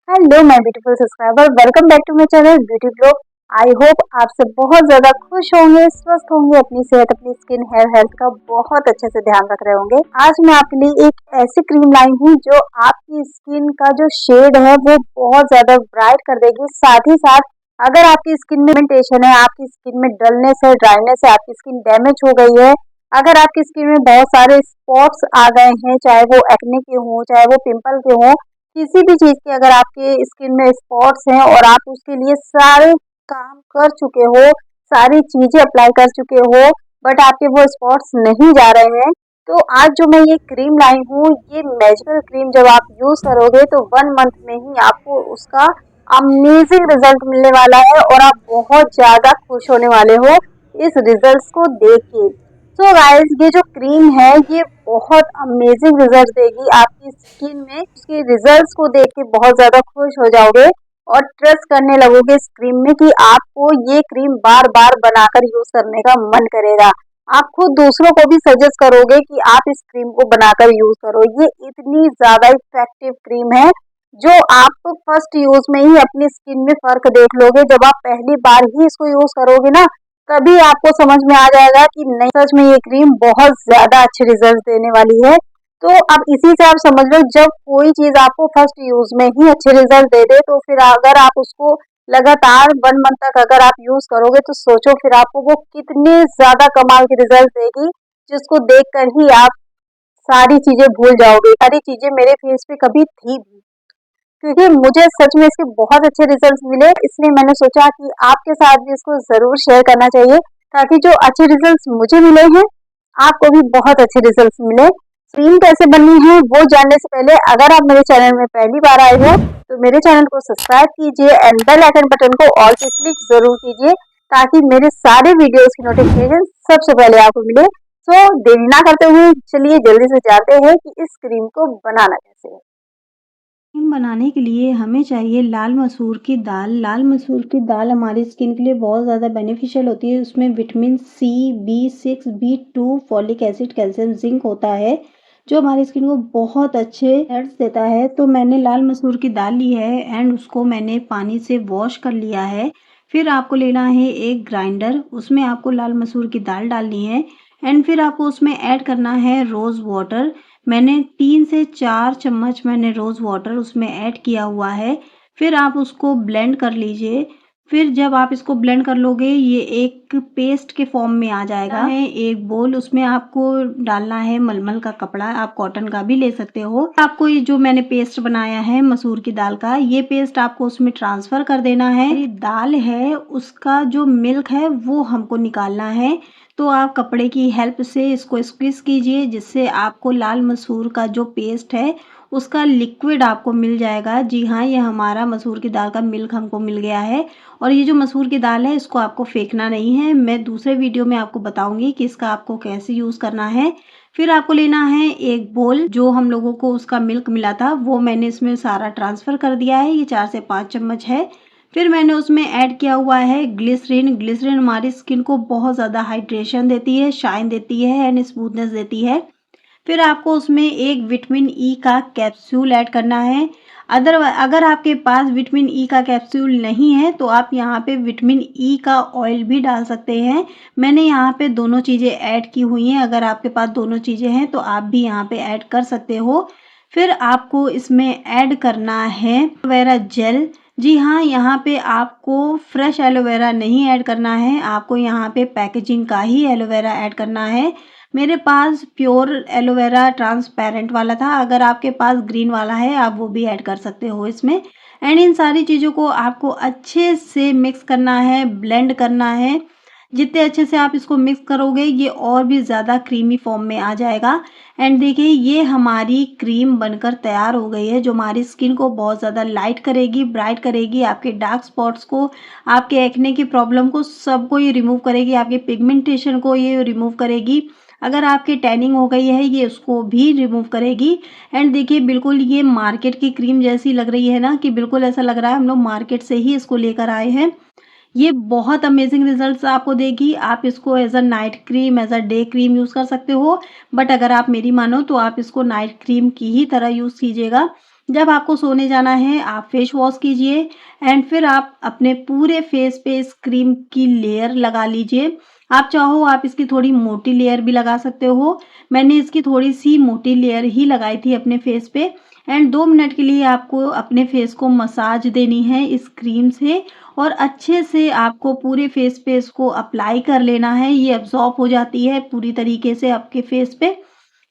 Hello my beautiful subscriber, welcome back to my channel beauty blog. I hope आप सब बहुत ज़्यादा खुश होंगे, स्वस्थ होंगे, अपनी सेहत, अपनी स्किन, हेयर हेल्थ का बहुत अच्छे से ध्यान रख रहे होंगे। आज मैं आपके लिए एक ऐसी क्रीम लाई हूँ जो आपकी स्किन का जो शेड है वो बहुत ज़्यादा ब्राइट कर देगी। साथ ही साथ अगर आपकी स्किन में पिगमेंटेशन है, आपकी स्किन में डलनेस है, ड्राइनेस है, आपकी स्किन डैमेज हो गई है, अगर आपकी स्किन में बहुत सारे स्पॉट्स आ गए हैं, चाहे वो एक्ने के हों, चाहे वो पिंपल के हों, किसी भी चीज़ के अगर आपके स्किन में स्पॉट्स हैं और आप उसके लिए सारे काम कर चुके हो, सारी चीज़ें अप्लाई कर चुके हो, बट आपके वो स्पॉट्स नहीं जा रहे हैं, तो आज जो मैं ये क्रीम लाई हूँ, ये मैजिकल क्रीम जब आप यूज़ करोगे तो 1 मंथ में ही आपको उसका अमेजिंग रिजल्ट मिलने वाला है और आप बहुत ज़्यादा खुश होने वाले हो इस रिजल्ट्स को देख के। सो गाइस, ये जो क्रीम है ये बहुत अमेजिंग रिजल्ट देगी आपकी स्किन में। उसके रिजल्ट्स को देख के बहुत ज़्यादा खुश हो जाओगे और ट्रस्ट करने लगोगे इस क्रीम में कि आपको ये क्रीम बार बार बनाकर यूज़ करने का मन करेगा। आप खुद दूसरों को भी सजेस्ट करोगे कि आप इस क्रीम को बनाकर यूज़ करो। ये इतनी ज़्यादा इफेक्टिव क्रीम है जो आप फर्स्ट यूज़ में ही अपनी स्किन में फ़र्क देख लोगे। जब आप पहली बार ही इसको यूज़ करोगे ना, तभी आपको समझ में आ जाएगा कि नहीं, सच में ये क्रीम बहुत ज्यादा अच्छे रिजल्ट देने वाली है। तो अब इसी से आप समझ लो, जब कोई चीज आपको फर्स्ट यूज में ही अच्छे रिजल्ट दे दे तो फिर अगर आप उसको लगातार 1 मंथ तक अगर आप यूज करोगे तो सोचो फिर आपको वो कितने ज्यादा कमाल के रिजल्ट देगी, जिसको देखकर ही आप सारी चीजें भूल जाओगे। सारी चीजें मेरे फेस पे कभी थी भी, क्योंकि मुझे सच में इसके बहुत अच्छे रिजल्ट्स मिले, इसलिए मैंने सोचा कि आपके साथ भी इसको ज़रूर शेयर करना चाहिए, ताकि जो अच्छे रिजल्ट्स मुझे मिले हैं, आपको भी बहुत अच्छे रिजल्ट्स मिले। क्रीम कैसे बननी है वो जानने से पहले अगर आप मेरे चैनल में पहली बार आए हो तो मेरे चैनल को सब्सक्राइब कीजिए एंड बेल आइकन बटन को ऑल पे क्लिक जरूर कीजिए, ताकि मेरे सारे वीडियोस की नोटिफिकेशन सबसे पहले आपको मिले। सो देरी ना करते हुए चलिए जल्दी से जानते हैं कि इस क्रीम को बनाना कैसे है। क्रीम बनाने के लिए हमें चाहिए लाल मसूर की दाल। लाल मसूर की दाल हमारी स्किन के लिए बहुत ज़्यादा बेनिफिशियल होती है। उसमें vitamin C, B6, B2, folic acid, calcium, zinc होता है जो हमारी स्किन को बहुत अच्छे हेल्थ देता है। तो मैंने लाल मसूर की दाल ली है एंड उसको मैंने पानी से वॉश कर लिया है। फिर आपको लेना है एक ग्राइंडर, उसमें आपको लाल मसूर की दाल डालनी है एंड फिर आपको उसमें ऐड करना है रोज़ वाटर। मैंने 3 से 4 चम्मच मैंने रोज़ वाटर उसमें ऐड किया हुआ है। फिर आप उसको ब्लेंड कर लीजिए। फिर जब आप इसको ब्लेंड कर लोगे ये एक पेस्ट के फॉर्म में आ जाएगा। है एक बोल, उसमें आपको डालना है मलमल का कपड़ा, आप कॉटन का भी ले सकते हो। आपको ये जो मैंने पेस्ट बनाया है मसूर की दाल का, ये पेस्ट आपको उसमें ट्रांसफ़र कर देना है। ये दाल है उसका जो मिल्क है वो हमको निकालना है। तो आप कपड़े की हेल्प से इसको स्क्वीज़ कीजिए, जिससे आपको लाल मसूर का जो पेस्ट है उसका लिक्विड आपको मिल जाएगा। जी हाँ, ये हमारा मसूर की दाल का मिल्क हमको मिल गया है। और ये जो मसूर की दाल है इसको आपको फेंकना नहीं है। मैं दूसरे वीडियो में आपको बताऊंगी कि इसका आपको कैसे यूज़ करना है। फिर आपको लेना है एक बोल, जो हम लोगों को उसका मिल्क मिला था वो मैंने इसमें सारा ट्रांसफ़र कर दिया है। ये 4 से 5 चम्मच है। फिर मैंने उसमें ऐड किया हुआ है ग्लिसरीन। ग्लिसरीन हमारी स्किन को बहुत ज़्यादा हाइड्रेशन देती है, शाइन देती है एंड स्मूथनेस देती है। फिर आपको उसमें एक विटामिन ई का कैप्सूल ऐड करना है। अगर आपके पास विटामिन ई का कैप्सूल नहीं है तो आप यहाँ पे विटामिन ई का ऑयल भी डाल सकते हैं। मैंने यहाँ पे दोनों चीज़ें ऐड की हुई हैं। अगर आपके पास दोनों चीज़ें हैं तो आप भी यहाँ पे ऐड कर सकते हो। फिर आपको इसमें ऐड करना है एलोवेरा जेल। जी हाँ, यहाँ पे आपको फ्रेश एलोवेरा नहीं ऐड करना है, आपको यहाँ पे पैकेजिंग का ही एलोवेरा ऐड करना है। मेरे पास प्योर एलोवेरा ट्रांसपेरेंट वाला था, अगर आपके पास ग्रीन वाला है आप वो भी ऐड कर सकते हो इसमें। एंड इन सारी चीज़ों को आपको अच्छे से मिक्स करना है, ब्लेंड करना है। जितने अच्छे से आप इसको मिक्स करोगे ये और भी ज़्यादा क्रीमी फॉर्म में आ जाएगा। एंड देखिए ये हमारी क्रीम बनकर तैयार हो गई है, जो हमारी स्किन को बहुत ज़्यादा लाइट करेगी, ब्राइट करेगी, आपके डार्क स्पॉट्स को, आपके एक्ने की प्रॉब्लम को, सबको ये रिमूव करेगी, आपके पिगमेंटेशन को ये रिमूव करेगी। अगर आपकी टैनिंग हो गई है ये उसको भी रिमूव करेगी। एंड देखिए बिल्कुल ये मार्केट की क्रीम जैसी लग रही है ना, कि बिल्कुल ऐसा लग रहा है हम लोग मार्केट से ही इसको लेकर आए हैं। ये बहुत अमेजिंग रिजल्ट्स आपको देगी। आप इसको as a night cream, as a day cream use कर सकते हो, बट अगर आप मेरी मानो तो आप इसको नाइट क्रीम की ही तरह यूज़ कीजिएगा। जब आपको सोने जाना है आप फेस वॉश कीजिए एंड फिर आप अपने पूरे फेस पे इस क्रीम की लेयर लगा लीजिए। आप चाहो आप इसकी थोड़ी मोटी लेयर भी लगा सकते हो। मैंने इसकी थोड़ी-सी मोटी लेयर ही लगाई थी अपने फेस पे एंड 2 मिनट के लिए आपको अपने फेस को मसाज देनी है इस क्रीम से और अच्छे से आपको पूरे फेस पे इसको अप्लाई कर लेना है। ये अब्ज़ॉर्ब हो जाती है पूरी तरीके से आपके फेस पे।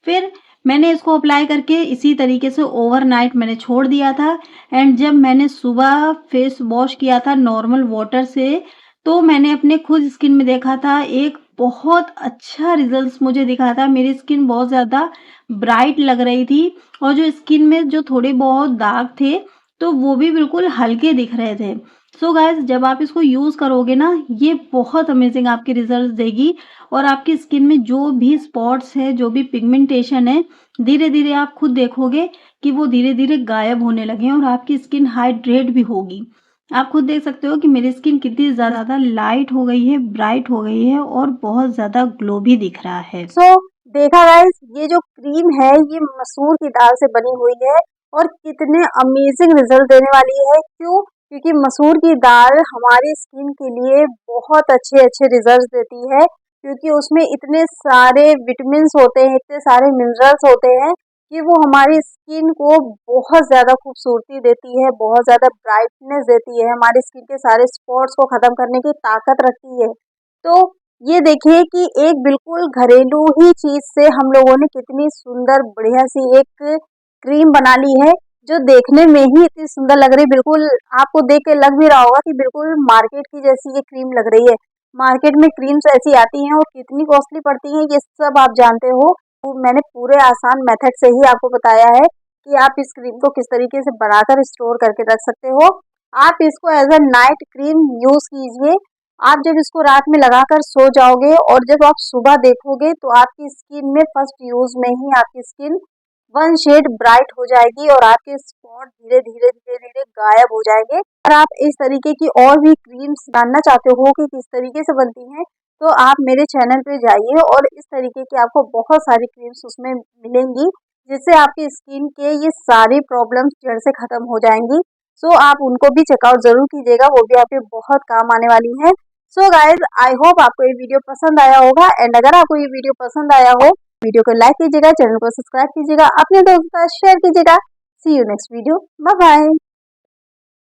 फिर मैंने इसको अप्लाई करके इसी तरीके से ओवरनाइट मैंने छोड़ दिया था एंड जब मैंने सुबह फेस वॉश किया था नॉर्मल वाटर से, तो मैंने अपने खुद स्किन में देखा था एक बहुत अच्छा रिज़ल्ट्स मुझे दिखा था। मेरी स्किन बहुत ज़्यादा ब्राइट लग रही थी और जो स्किन में जो थोड़े बहुत दाग थे, तो वो भी बिल्कुल हल्के दिख रहे थे। सो गाइज़ जब आप इसको यूज़ करोगे ना, ये बहुत अमेज़िंग आपके रिज़ल्ट्स देगी और आपकी स्किन में जो भी स्पॉट्स है, जो भी पिगमेंटेशन है, धीरे-धीरे आप खुद देखोगे कि वो धीरे-धीरे गायब होने लगे हैं और आपकी स्किन हाइड्रेट भी होगी। आप खुद देख सकते हो कि मेरी स्किन कितनी ज़्यादा लाइट हो गई है, ब्राइट हो गई है और बहुत ज़्यादा ग्लो भी दिख रहा है। देखा गाइस, ये जो क्रीम है ये मसूर की दाल से बनी हुई है और कितने अमेजिंग रिजल्ट देने वाली है। क्यों? क्योंकि मसूर की दाल हमारी स्किन के लिए बहुत अच्छे अच्छे रिजल्ट देती है, क्योंकि उसमें इतने सारे विटामिन होते हैं, इतने सारे मिनरल्स होते हैं कि वो हमारी स्किन को बहुत ज़्यादा खूबसूरती देती है, बहुत ज़्यादा ब्राइटनेस देती है, हमारी स्किन के सारे स्पॉट्स को ख़त्म करने की ताकत रखती है। तो ये देखिए कि एक बिल्कुल घरेलू ही चीज़ से हम लोगों ने कितनी सुंदर बढ़िया सी एक क्रीम बना ली है, जो देखने में ही इतनी सुंदर लग रही है। बिल्कुल आपको देख के लग भी रहा होगा कि बिल्कुल मार्केट की जैसी ये क्रीम लग रही है। मार्केट में क्रीम्स ऐसी आती हैं और कितनी कॉस्टली पड़ती हैं, ये सब आप जानते हो। तो मैंने पूरे आसान मेथड से ही आपको बताया है कि आप इस क्रीम को किस तरीके से बनाकर स्टोर करके रख सकते हो। आप इसको as a night cream use कीजिए। आप जब इसको रात में लगाकर सो जाओगे और जब आप सुबह देखोगे तो आपकी स्किन में फर्स्ट यूज में ही आपकी स्किन वन शेड ब्राइट हो जाएगी और आपके स्पॉट धीरे धीरे धीरे धीरे गायब हो जाएंगे। और आप इस तरीके की और भी क्रीम्स जानना चाहते हो कि किस तरीके से बनती हैं, तो आप मेरे चैनल पे जाइए और इस तरीके की आपको बहुत सारी क्रीम्स उसमें मिलेंगी, जिससे आपकी स्किन के ये सारी प्रॉब्लम्स जड़ से खत्म हो जाएंगी। सो आप उनको भी चेकआउट जरूर कीजिएगा, वो भी आपके बहुत काम आने वाली हैं। सो गाइज आई होप आपको ये वीडियो पसंद आया होगा एंड अगर आपको ये वीडियो पसंद आया हो, वीडियो को लाइक कीजिएगा, चैनल को सब्सक्राइब कीजिएगा, अपने दोस्तों के साथ शेयर कीजिएगा। See you next video, bye bye.